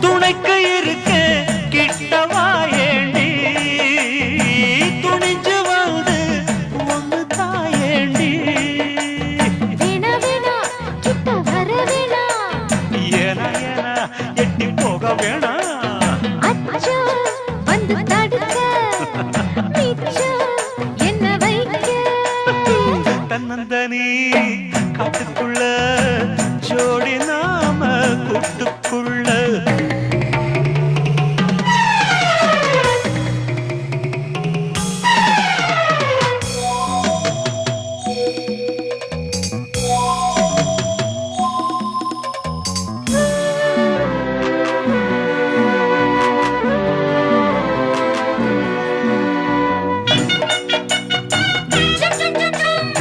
துணைக்கு இருக்க கிட்டவா ஏண்டி துணிஞ்சு வந்து ஒன்று தாயேண்டி ஏனா ஏனா எட்டி போக வேணா தன்னந்தனி காட்டுக்குள்ள ஜோடி நாம கூட்டுக்குள்ள